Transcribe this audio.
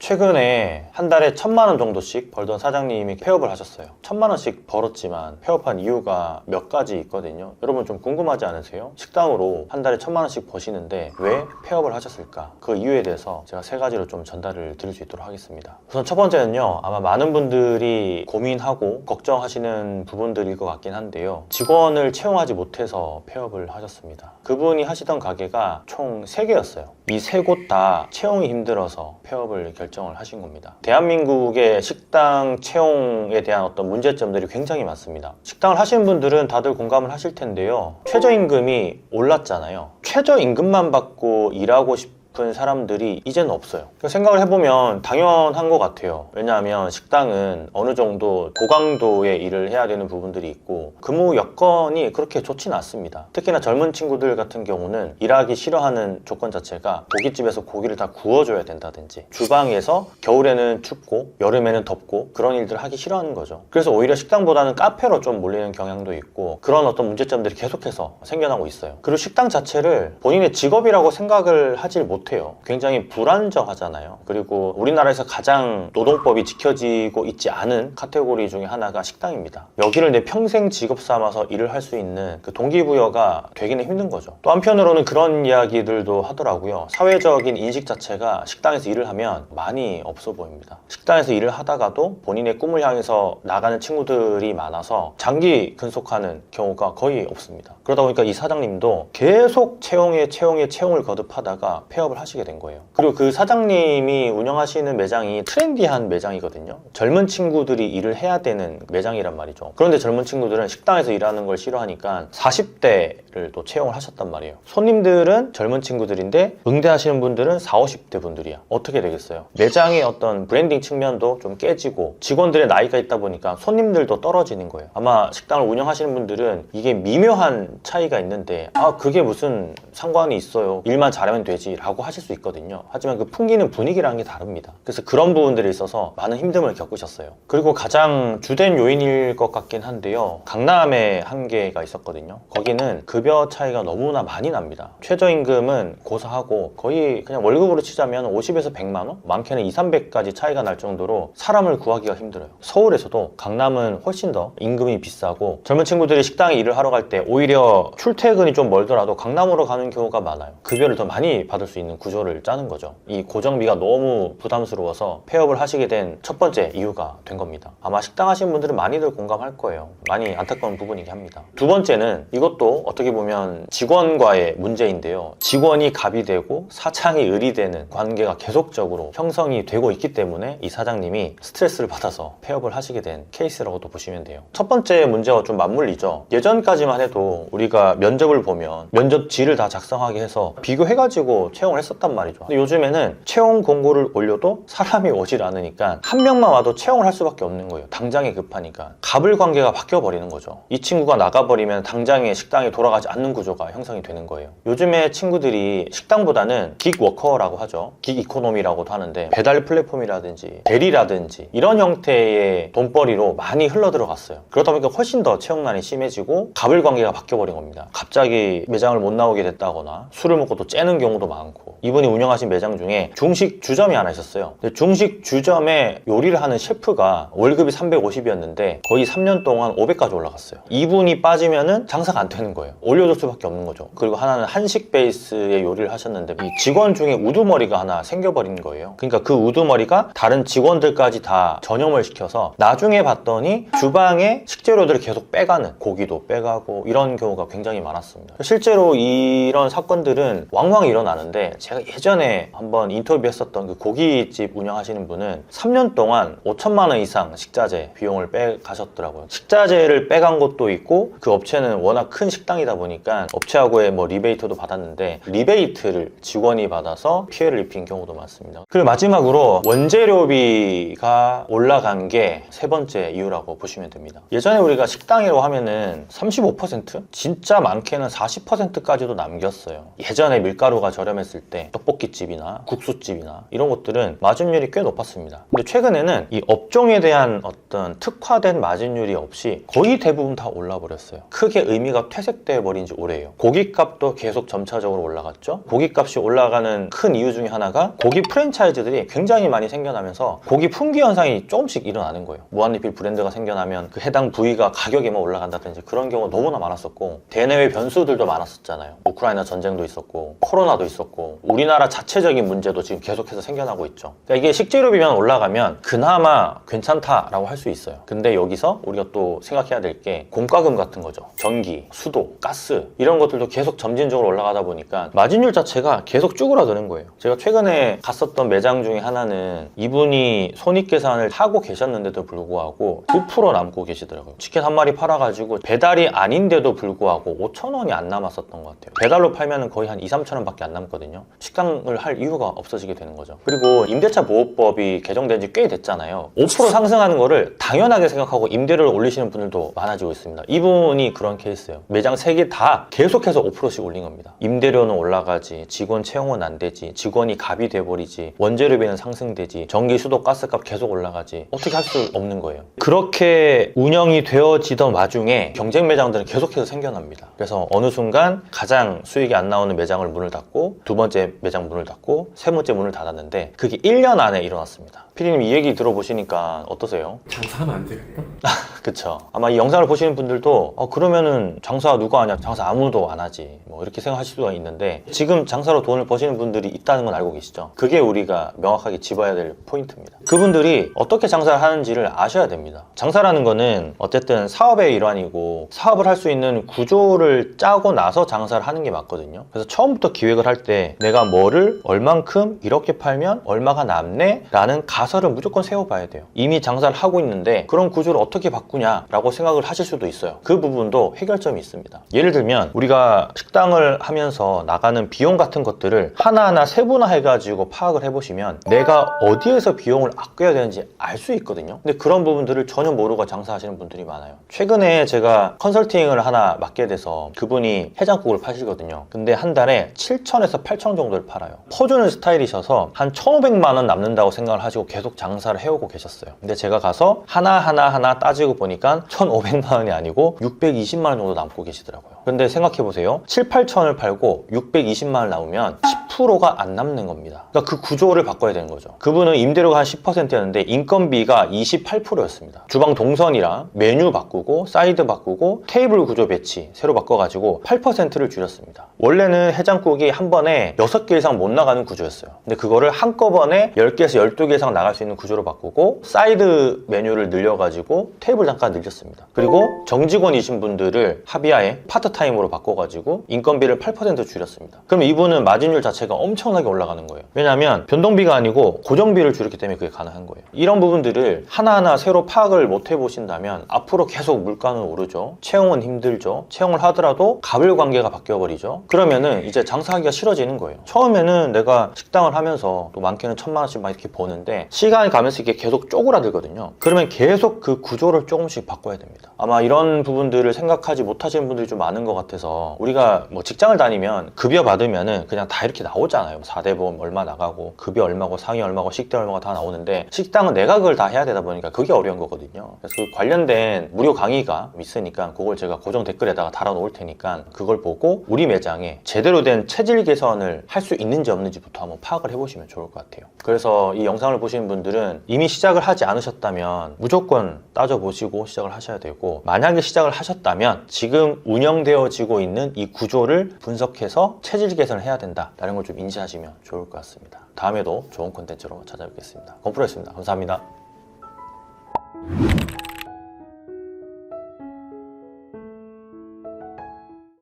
최근에 한 달에 1,000만 원 정도씩 벌던 사장님이 폐업을 하셨어요. 1,000만 원씩 벌었지만 폐업한 이유가 몇 가지 있거든요. 여러분 좀 궁금하지 않으세요? 식당으로 한 달에 1,000만 원씩 버시는데 왜 폐업을 하셨을까? 그 이유에 대해서 제가 3가지로 좀 전달을 드릴 수 있도록 하겠습니다. 우선 첫 번째는요, 아마 많은 분들이 고민하고 걱정하시는 부분들일 것 같긴 한데요, 직원을 채용하지 못해서 폐업을 하셨습니다. 그분이 하시던 가게가 총 3개였어요. 이 3곳 다 채용이 힘들어서 폐업을 결정을 하신 겁니다. 대한민국의 식당 채용에 대한 어떤 문제점들이 굉장히 많습니다. 식당을 하시는 분들은 다들 공감을 하실 텐데요, 최저임금이 올랐잖아요. 최저임금만 받고 일하고 싶은 사람들이 이제는 없어요. 생각을 해보면 당연한 것 같아요. 왜냐하면 식당은 어느 정도 고강도의 일을 해야 되는 부분들이 있고 근무 여건이 그렇게 좋진 않습니다. 특히나 젊은 친구들 같은 경우는 일하기 싫어하는 조건 자체가 고깃집에서 고기를 다 구워줘야 된다든지 주방에서 겨울에는 춥고 여름에는 덥고 그런 일들을 하기 싫어하는 거죠. 그래서 오히려 식당보다는 카페로 좀 몰리는 경향도 있고 그런 어떤 문제점들이 계속해서 생겨나고 있어요. 그리고 식당 자체를 본인의 직업이라고 생각을 하질 못해요. 굉장히 불안정하잖아요. 그리고 우리나라에서 가장 노동법이 지켜지고 있지 않은 카테고리 중에 하나가 식당입니다. 여기를 내 평생 직업 삼아서 일을 할 수 있는 그 동기부여가 되기는 힘든 거죠. 또 한편으로는 그런 이야기들도 하더라고요. 사회적인 인식 자체가 식당에서 일을 하면 많이 없어 보입니다. 식당에서 일을 하다가도 본인의 꿈을 향해서 나가는 친구들이 많아서 장기 근속하는 경우가 거의 없습니다. 그러다 보니까 이 사장님도 계속 채용을 거듭하다가 폐업을 하시게 된 거예요. 그리고 그 사장님이 운영하시는 매장이 트렌디한 매장이거든요. 젊은 친구들이 일을 해야 되는 매장이란 말이죠. 그런데 젊은 친구들은 식당에서 일하는 걸 싫어하니까 40대를 또 채용을 하셨단 말이에요. 손님들은 젊은 친구들인데 응대하시는 분들은 40, 50대 분들이야. 어떻게 되겠어요? 매장의 어떤 브랜딩 측면도 좀 깨지고 직원들의 나이가 있다 보니까 손님들도 떨어지는 거예요. 아마 식당을 운영하시는 분들은 이게 미묘한 차이가 있는데 그게 무슨 상관이 있어요, 일만 잘하면 되지 라고 하실 수 있거든요. 하지만 그 풍기는 분위기라는 게 다릅니다. 그래서 그런 부분들에 있어서 많은 힘듦을 겪으셨어요. 그리고 가장 주된 요인일 것 같긴 한데요, 강남에 한 개가 있었거든요. 거기는 급여 차이가 너무나 많이 납니다. 최저임금은 고사하고 거의 그냥 월급으로 치자면 50에서 100만 원? 많게는 2, 300까지 차이가 날 정도로 사람을 구하기가 힘들어요. 서울에서도 강남은 훨씬 더 임금이 비싸고 젊은 친구들이 식당에 일을 하러 갈 때 오히려 출퇴근이 좀 멀더라도 강남으로 가는 경우가 많아요. 급여를 더 많이 받을 수 있는 구조를 짜는 거죠. 이 고정비가 너무 부담스러워서 폐업을 하시게 된 첫 번째 이유가 된 겁니다. 아마 식당 하시는 분들은 많이들 공감할 거예요. 많이 안타까운 부분이긴 합니다. 두 번째는 이것도 어떻게 보면 직원과의 문제인데요, 직원이 갑이 되고 사장이 을이 되는 관계가 계속적으로 형성이 되고 있기 때문에 이 사장님이 스트레스를 받아서 폐업을 하시게 된 케이스라고도 보시면 돼요. 첫 번째 문제와 좀 맞물리죠. 예전까지만 해도 우리가 면접을 보면 면접지를 다 작성하게 해서 비교해가지고 채용을 했었단 말이죠. 근데 요즘에는 채용 공고를 올려도 사람이 오질 않으니까 한 명만 와도 채용을 할 수밖에 없는 거예요. 당장에 급하니까. 갑을 관계가 바뀌어버리는 거죠. 이 친구가 나가버리면 당장에 식당이 돌아가지 않는 구조가 형성이 되는 거예요. 요즘에 친구들이 식당보다는 긱워커라고 하죠. 긱이코노미라고도 하는데 배달 플랫폼이라든지 대리라든지 이런 형태의 돈벌이로 많이 흘러들어갔어요. 그러다 보니까 훨씬 더 채용난이 심해지고 갑을 관계가 바뀌어버린 겁니다. 갑자기 매장을 못 나오게 됐다거나 술을 먹고 또 째는 경우도 많고, 이분이 운영하신 매장 중에 중식 주점이 하나 있었어요. 근데 중식 주점에 요리를 하는 셰프가 월급이 350이었는데 거의 3년 동안 500까지 올라갔어요. 이분이 빠지면은 장사가 안 되는 거예요. 올려줄 수밖에 없는 거죠. 그리고 하나는 한식 베이스의 요리를 하셨는데 이 직원 중에 우두머리가 하나 생겨버린 거예요. 그러니까 그 우두머리가 다른 직원들까지 다 전염을 시켜서 나중에 봤더니 주방에 식재료들을 계속 빼가는, 고기도 빼가고 이런 경우가 굉장히 많았습니다. 실제로 이런 사건들은 왕왕 일어나는데, 제가 예전에 한번 인터뷰했었던 그 고깃집 운영하시는 분은 3년 동안 5천만 원 이상 식자재 비용을 빼가셨더라고요. 식자재를 빼간 것도 있고 그 업체는 워낙 큰 식당이다 보니까 업체하고의 리베이트도 받았는데 리베이트를 직원이 받아서 피해를 입힌 경우도 많습니다. 그리고 마지막으로 원재료비가 올라간 게 3번째 이유라고 보시면 됩니다. 예전에 우리가 식당이라고 하면은 35%? 진짜 많게는 40%까지도 남겼어요. 예전에 밀가루가 저렴했을 때 떡볶이집이나 국수집이나 이런 것들은 마진율이 꽤 높았습니다. 근데 최근에는 이 업종에 대한 어떤 특화된 마진율이 없이 거의 대부분 다 올라버렸어요. 크게 의미가 퇴색돼 버린 지 오래예요. 고깃값도 계속 점차적으로 올라갔죠. 고깃값이 올라가는 큰 이유 중에 하나가 고기 프랜차이즈들이 굉장히 많이 생겨나면서 고기 품귀 현상이 조금씩 일어나는 거예요. 무한리필 브랜드가 생겨나면 그 해당 부위가 가격이 올라간다든지 그런 경우가 너무나 많았었고, 대내외 변수들도 많았었잖아요. 우크라이나 전쟁도 있었고 코로나도 있었고 우리나라 자체적인 문제도 지금 계속해서 생겨나고 있죠. 그러니까 이게 식재료 비만 올라가면 그나마 괜찮다라고 할 수 있어요. 근데 여기서 우리가 또 생각해야 될 게 공과금 같은 거죠. 전기, 수도, 가스 이런 것들도 계속 점진적으로 올라가다 보니까 마진율 자체가 계속 쭈그라드는 거예요. 제가 최근에 갔었던 매장 중에 하나는 이분이 손익계산을 하고 계셨는데도 불구하고 9% 남고 계시더라고요. 치킨 한 마리 팔아가지고 배달이 아닌데도 불구하고 5,000원이 안 남았었던 것 같아요. 배달로 팔면 거의 한 2, 3,000원 밖에 안 남거든요. 식당을 할 이유가 없어지게 되는 거죠. 그리고 임대차 보호법이 개정된 지 꽤 됐잖아요. 5% 상승하는 거를 당연하게 생각하고 임대료를 올리시는 분들도 많아지고 있습니다. 이분이 그런 케이스예요. 매장 3개 다 계속해서 5%씩 올린 겁니다. 임대료는 올라가지, 직원 채용은 안 되지, 직원이 갑이 돼버리지, 원재료비는 상승되지, 전기, 수도, 가스값 계속 올라가지, 어떻게 할 수 없는 거예요. 그렇게 운영이 되어지던 와중에 경쟁 매장들은 계속해서 생겨납니다. 그래서 어느 순간 가장 수익이 안 나오는 매장을 문을 닫고, 두 번째 매장 문을 닫고, 세 번째 문을 닫았는데 그게 1년 안에 일어났습니다. 피디님 이 얘기 들어보시니까 어떠세요? 장사하면 안 되겠다? 그쵸. 아마 이 영상을 보시는 분들도 그러면은 장사 누가 하냐, 장사 아무도 안 하지, 뭐 이렇게 생각하실 수가 있는데, 지금 장사로 돈을 버시는 분들이 있다는 건 알고 계시죠? 그게 우리가 명확하게 짚어야 될 포인트입니다. 그분들이 어떻게 장사를 하는지를 아셔야 됩니다. 장사라는 거는 어쨌든 사업의 일환이고, 사업을 할 수 있는 구조를 짜고 나서 장사를 하는 게 맞거든요. 그래서 처음부터 기획을 할 때 내가 뭐를 얼만큼 이렇게 팔면 얼마가 남네 라는 가설을 무조건 세워봐야 돼요. 이미 장사를 하고 있는데 그런 구조를 어떻게 바꾸냐라고 생각을 하실 수도 있어요. 그 부분도 해결점이 있습니다. 예를 들면 우리가 식당을 하면서 나가는 비용 같은 것들을 하나하나 세분화해가지고 파악을 해보시면 내가 어디에서 비용을 아껴야 되는지 알 수 있거든요. 근데 그런 부분들을 전혀 모르고 장사하시는 분들이 많아요. 최근에 제가 컨설팅을 하나 맡게 돼서 그분이 해장국을 파시거든요. 근데 한 달에 7,000에서 8,000 정도를 팔아요. 퍼주는 스타일이셔서 한 1,500만 원 남는다고 생각을 하시고 계속 장사를 해오고 계셨어요. 근데 제가 가서 하나하나 따지고 보니까 1,500만 원이 아니고 620만 원 정도 남고 계시더라고요. 근데 생각해보세요. 7, 8천을 팔고 620만 원 나오면 10%가 안 남는 겁니다. 그러니까 그 구조를 바꿔야 되는 거죠. 그분은 임대료가 한 10%였는데 인건비가 28%였습니다. 주방 동선이랑 메뉴 바꾸고 사이드 바꾸고 테이블 구조 배치 새로 바꿔가지고 8%를 줄였습니다. 원래는 해장국이 한 번에 6개 이상 못 나가는 구조였어요. 근데 그거를 한꺼번에 10개에서 12개 이상 나갈 수 있는 구조로 바꾸고, 사이드 메뉴를 늘려가지고 테이블 단가 늘렸습니다. 그리고 정직원이신 분들을 합의하에 파트타임으로 바꿔가지고 인건비를 8% 줄였습니다. 그럼 이분은 마진율 자체가 엄청나게 올라가는 거예요. 왜냐하면 변동비가 아니고 고정비를 줄였기 때문에 그게 가능한 거예요. 이런 부분들을 하나하나 새로 파악을 못 해보신다면 앞으로 계속 물가는 오르죠. 채용은 힘들죠. 채용을 하더라도 갑을 관계가 바뀌어버리죠. 그러면은 이제 장사하기가 싫어지는 거예요. 처음에는 내가 식당을 하면서 또 많게는 1,000만 원씩 막 이렇게 버는데 시간이 가면서 이게 계속 쪼그라들거든요. 그러면 계속 그 구조를 조금씩 바꿔야 됩니다. 아마 이런 부분들을 생각하지 못하시는 분들이 좀 많은 것 같아서, 우리가 뭐 직장을 다니면 급여 받으면은 그냥 다 이렇게 나오잖아요. 4대 보험 얼마 나가고 급여 얼마고 상위 얼마고 식대 얼마가 다 나오는데, 식당은 내가 그걸 다 해야 되다 보니까 그게 어려운 거거든요. 그래서 그 관련된 무료 강의가 있으니까 그걸 제가 고정 댓글에다가 달아 놓을 테니까 그걸 보고 우리 매장에 제대로 된 체질 개선을 할 수 있는지 없는지부터 한번 파악을 해보시면 좋을 것 같아요. 그래서 이 영상을 보시는 분들은 이미 시작을 하지 않으셨다면 무조건 따져보시고 시작을 하셔야 되고, 만약에 시작을 하셨다면 지금 운영되어지고 있는 이 구조를 분석해서 체질 개선을 해야 된다라는 걸 좀 인지하시면 좋을 것 같습니다. 다음에도 좋은 콘텐츠로 찾아뵙겠습니다. 건프로였습니다. 감사합니다.